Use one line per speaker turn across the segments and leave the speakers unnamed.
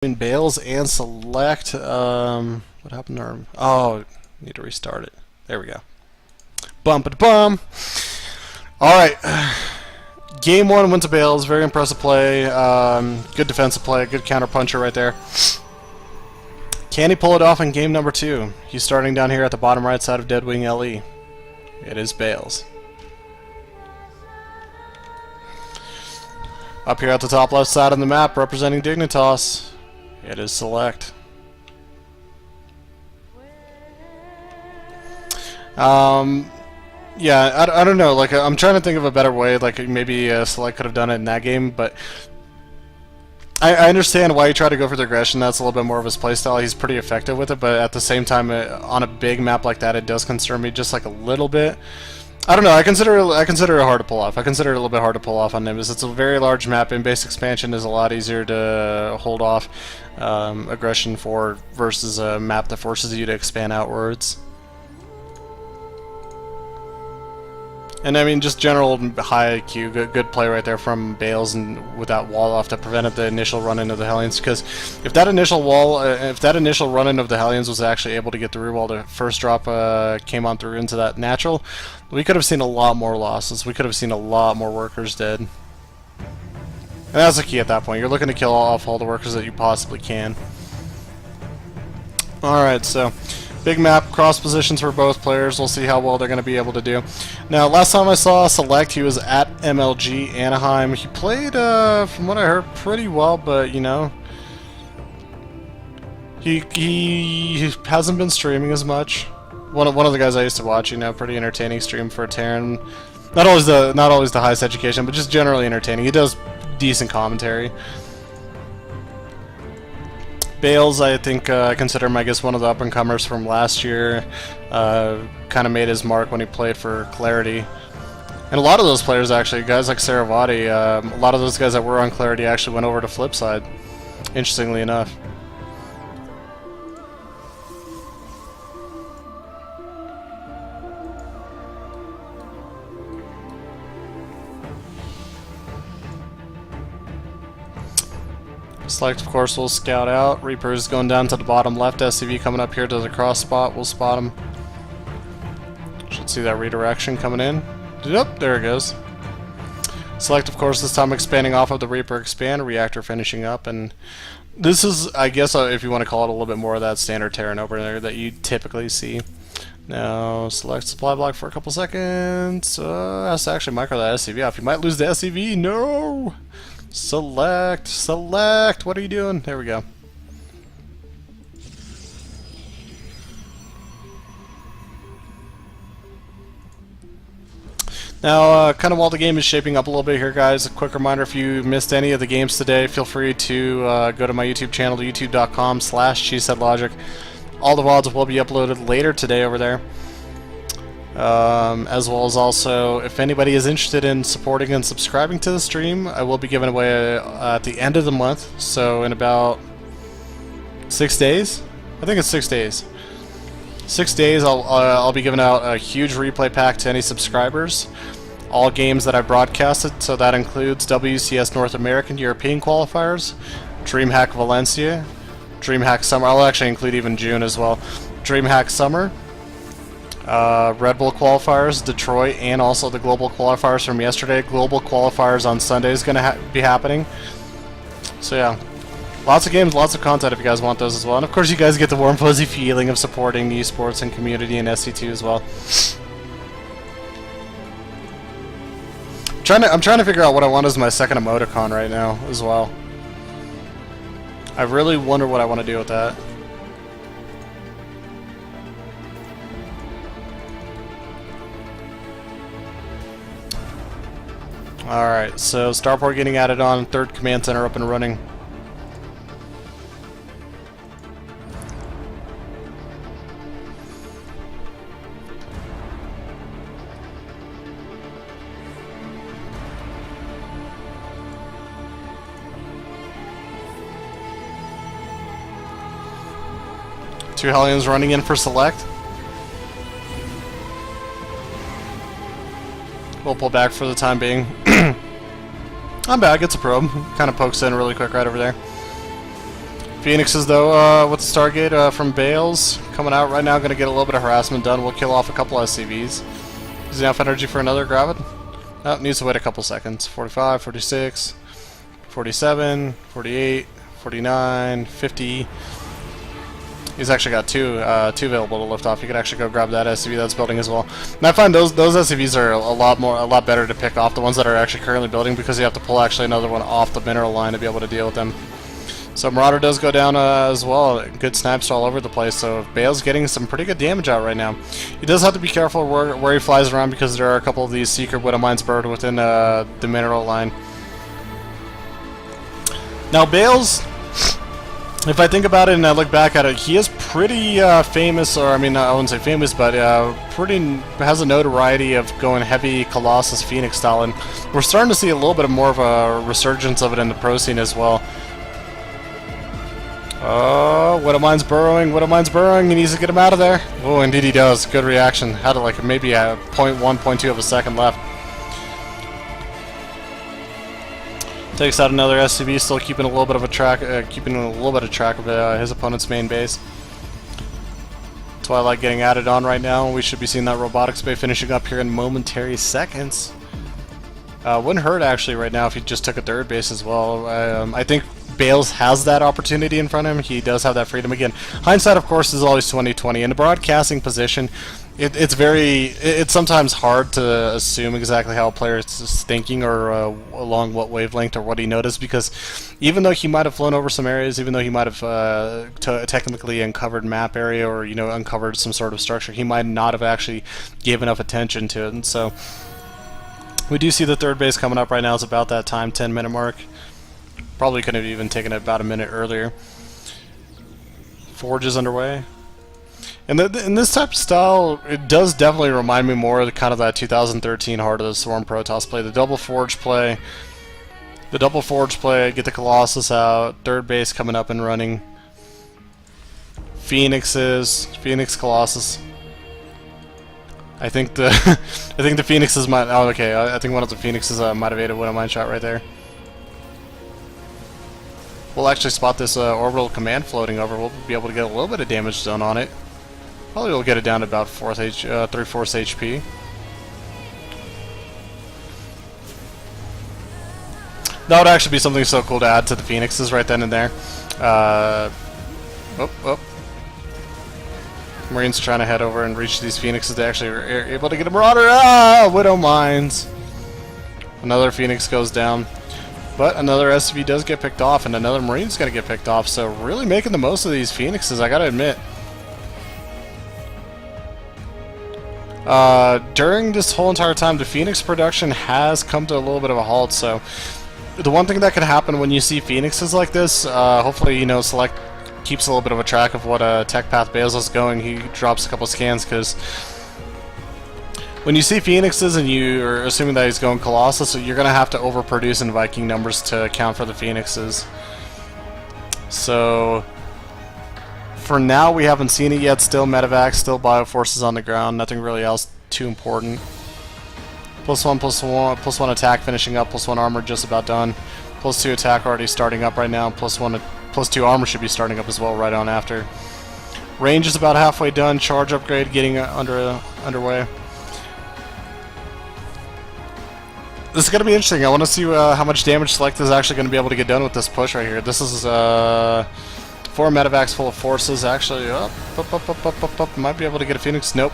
Bails and select. What happened to our? Oh, need to restart it. There we go. Bump it, bum. All right. Game one went to Bails. Very impressive play. Good defensive play. Good counter puncher right there. Can he pull it off in game number two? He's starting down here at the bottom right side of Deadwing LE. It is Bails. Up here at the top left side of the map, representing Dignitas. It is Select. Yeah, I don't know. Like, I'm trying to think of a better way. Like, maybe Select could have done it in that game, but I understand why he tried to go for the aggression. That's a little bit more of his playstyle. He's pretty effective with it, but at the same time, on a big map like that, it does concern me just like a little bit. I don't know. I consider it hard to pull off. I consider it a little bit hard to pull off on Nimbus. It's a very large map. In base expansion is a lot easier to hold off aggression for versus a map that forces you to expand outwards. And I mean, just general high IQ, good play right there from Bails, and with that wall off that prevented the initial run-in of the Hellions. Because if that initial run-in of the Hellions was actually able to get through while the first drop came on through into that natural, we could have seen a lot more losses. We could have seen a lot more workers dead. And that's the key at that point. You're looking to kill off all the workers that you possibly can. Alright, so big map, cross positions for both players. We'll see how well they're going to be able to do. Now, last time I saw Select, he was at MLG Anaheim. He played, from what I heard, pretty well, but, you know, he hasn't been streaming as much. One of the guys I used to watch, you know, pretty entertaining stream for a Terran. Not always the highest education, but just generally entertaining. He does decent commentary. Bails, I think, I consider him, I guess, one of the up-and-comers from last year. Kind of made his mark when he played for Clarity. And a lot of those players, actually, guys like Saravati, a lot of those guys that were on Clarity actually went over to Flipside, interestingly enough. Select, of course, will scout out. Reaper's going down to the bottom left. SCV coming up here to the cross spot. We'll spot him. Should see that redirection coming in. Yep, there it goes. Select, of course, this time expanding off of the Reaper expand. Reactor finishing up. And this is, I guess, if you want to call it a little bit more of that standard Terran over there that you typically see. Now, Select supply block for a couple seconds. Has to actually micro that SCV off. You might lose the SCV. No! Select! What are you doing? There we go. Now, kind of while the game is shaping up a little bit here, guys, a quick reminder, if you missed any of the games today, feel free to go to my YouTube channel, youtube.com/CheeseheadLogic. All the VODs will be uploaded later today over there. As well as also, if anybody is interested in supporting and subscribing to the stream, I will be giving away at the end of the month, so in about 6 days? I think it's 6 days. 6 days I'll be giving out a huge replay pack to any subscribers. All games that I broadcasted, so that includes WCS North American European qualifiers, DreamHack Valencia, DreamHack Summer, I'll actually include even June as well, DreamHack Summer, Red Bull qualifiers, Detroit, and also the global qualifiers from yesterday. Global qualifiers on Sunday is going to be happening. So yeah, lots of games, lots of content if you guys want those as well. And of course you guys get the warm fuzzy feeling of supporting esports and community and SC2 as well. I'm trying to figure out what I want as my second emoticon right now as well. I really wonder what I want to do with that. Alright, so starport getting added on, third command center up and running. Two Hellions running in for Select. We'll pull back for the time being. Not bad, gets a probe. Kind of pokes in really quick right over there. Phoenixes, though, with the Stargate from Bails coming out right now, going to get a little bit of harassment done. We'll kill off a couple SCVs. Is he enough energy for another Gravid? Oh, needs to wait a couple seconds. 45, 46, 47, 48, 49, 50. He's actually got two available to lift off. You could actually go grab that SCV that's building as well. And I find those SCVs are a lot better to pick off, the ones that are actually currently building, because you have to pull actually another one off the mineral line to be able to deal with them. So Marauder does go down as well. Good snipes all over the place. So Bails getting some pretty good damage out right now. He does have to be careful where he flies around, because there are a couple of these secret Widow Mines buried within the mineral line. Now Bails, if I think about it and I look back at it, he is pretty famous, or I mean, I wouldn't say famous, but has a notoriety of going heavy Colossus Phoenix style, and we're starting to see a little bit more of a resurgence of it in the pro scene as well. Oh, Widow Mine's burrowing, he needs to get him out of there. Oh, indeed he does. Good reaction. Had like maybe a 0.1, 0.2 of a second left. Takes out another SCV, still keeping a little bit of track of his opponent's main base. Twilight getting added on right now. We should be seeing that robotics bay finishing up here in momentary seconds. Wouldn't hurt actually right now if he just took a third base as well. I think Bails has that opportunity in front of him. He does have that freedom. Again, hindsight of course is always 20/20. In the broadcasting position, it's sometimes hard to assume exactly how a player is thinking, or along what wavelength or what he noticed, because even though he might have flown over some areas, even though he might have technically uncovered map area, or uncovered some sort of structure, he might not have actually given enough attention to it. And so we do see the third base coming up right now. It's about that time, 10-minute mark. Probably could have even taken it about a minute earlier. Forge is underway. And in this type of style, it does definitely remind me more of kind of that 2013 Heart of the Swarm Protoss play. The double forge play. Get the Colossus out. Third base coming up and running. Phoenix Colossus. I think the Phoenixes might. Oh, okay. I think one of the Phoenixes might have ate a Widow Mine shot right there. We'll actually spot this orbital command floating over. We'll be able to get a little bit of damage done on it. Probably we'll get it down to about 3/4 HP. That would actually be something so cool to add to the Phoenixes right then and there. Marines trying to head over and reach these Phoenixes. They actually are able to get a Marauder. Ah! Widow Mines. Another Phoenix goes down. But another SCV does get picked off, and another Marine's going to get picked off, so really making the most of these Phoenixes, I gotta admit. During this whole entire time, the Phoenix production has come to a little bit of a halt, so the one thing that could happen when you see Phoenixes like this, hopefully, Select keeps a little bit of a track of what tech path Bails is going. He drops a couple scans, because when you see Phoenixes and you are assuming that he's going Colossus, you're going to have to overproduce in Viking numbers to account for the Phoenixes. So for now, we haven't seen it yet. Still medevac, still bioforces on the ground. Nothing really else too important. +1/+1 attack finishing up. +1 armor just about done. +2 attack already starting up right now. +2 armor should be starting up as well right on after. Range is about halfway done. Charge upgrade getting underway. This is going to be interesting. I want to see how much damage Select is actually going to be able to get done with this push right here. This is 4 medevacs full of forces. Actually, might be able to get a Phoenix. Nope.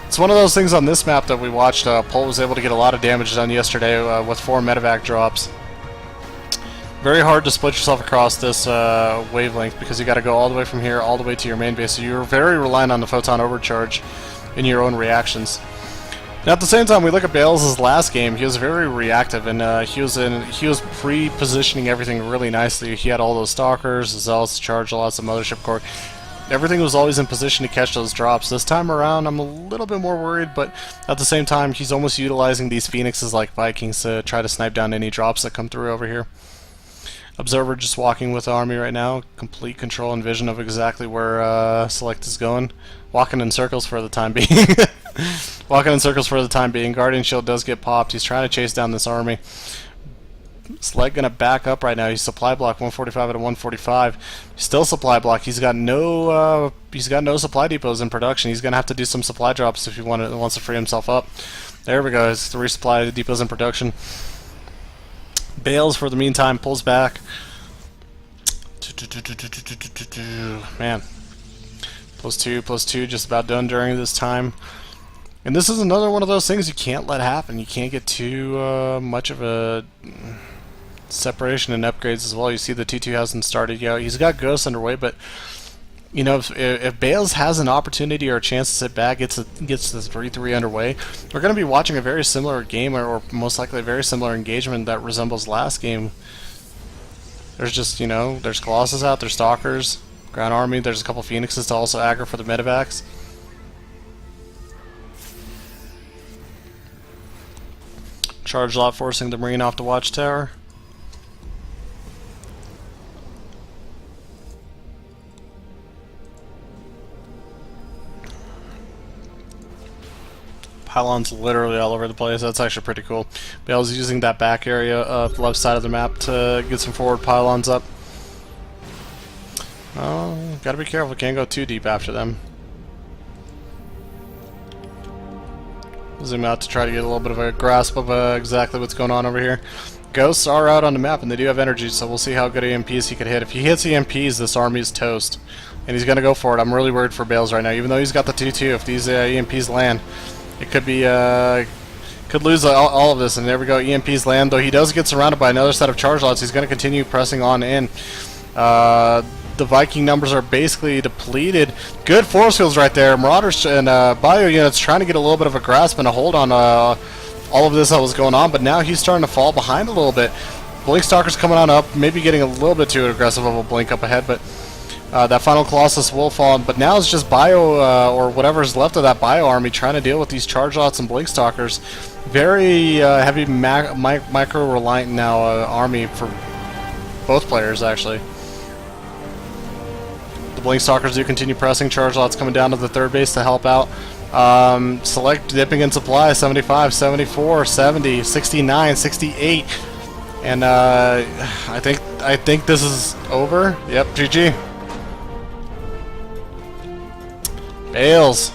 It's one of those things on this map that we watched. Pol was able to get a lot of damage done yesterday with 4 medevac drops. Very hard to split yourself across this wavelength, because you got to go all the way from here all the way to your main base. So you're very reliant on the photon overcharge in your own reactions. Now, at the same time, we look at Bails' last game. He was very reactive, and he was pre-positioning everything really nicely. He had all those stalkers, zealots, charge lots, of mothership core. Everything was always in position to catch those drops. This time around, I'm a little bit more worried, but at the same time, he's almost utilizing these Phoenixes like Vikings to try to snipe down any drops that come through over here. Observer just walking with the army right now. Complete control and vision of exactly where Select is going. Walking in circles for the time being. Walking in circles for the time being. Guardian Shield does get popped. He's trying to chase down this army. Select gonna back up right now. He's supply block 145 out of 145. Still supply block. He's got no supply depots in production. He's gonna have to do some supply drops if he wants to free himself up. There we go. His 3 supply depots in production. Bails for the meantime pulls back. Man, +2, just about done during this time. And this is another one of those things you can't let happen. You can't get too much of a separation and upgrades as well. You see the T2 hasn't started yet. He's got Ghosts underway, but you know, if Bails has an opportunity or a chance to sit back, gets the 3-3 underway, we're going to be watching a very similar game, or most likely a very similar engagement that resembles last game. There's just, you know, there's Colossus out, there's Stalkers, Ground Army, there's a couple Phoenixes to also aggro for the medevacs. Charge lot forcing the Marine off the Watchtower. Pylons literally all over the place. That's actually pretty cool. Bails using that back area of the left side of the map to get some forward pylons up. Oh, gotta be careful. Can't go too deep after them. Zoom out to try to get a little bit of a grasp of exactly what's going on over here. Ghosts are out on the map, and they do have energy, so we'll see how good EMPs he could hit. If he hits EMPs, this army is toast. And he's going to go for it. I'm really worried for Bails right now. Even though he's got the 2-2, if these EMPs land, it could be... could lose all of this. And there we go, EMPs land. Though he does get surrounded by another set of charge lots, he's going to continue pressing on in. The Viking numbers are basically depleted. Good force fields right there. Marauders and bio units trying to get a little bit of a grasp and a hold on all of this that was going on, but now he's starting to fall behind a little bit. Blink Stalker's coming on up, maybe getting a little bit too aggressive of a blink up ahead, but that final Colossus will fall. But now it's just bio, or whatever's left of that bio army, trying to deal with these charge lots and Blink Stalkers. Very heavy micro-reliant now army for both players, actually. The Blink Stalkers do continue pressing. Charge lots coming down to the third base to help out. Select dipping in supply, 75, 74, 70, 69, 68. And I think this is over. Yep, GG. Bails.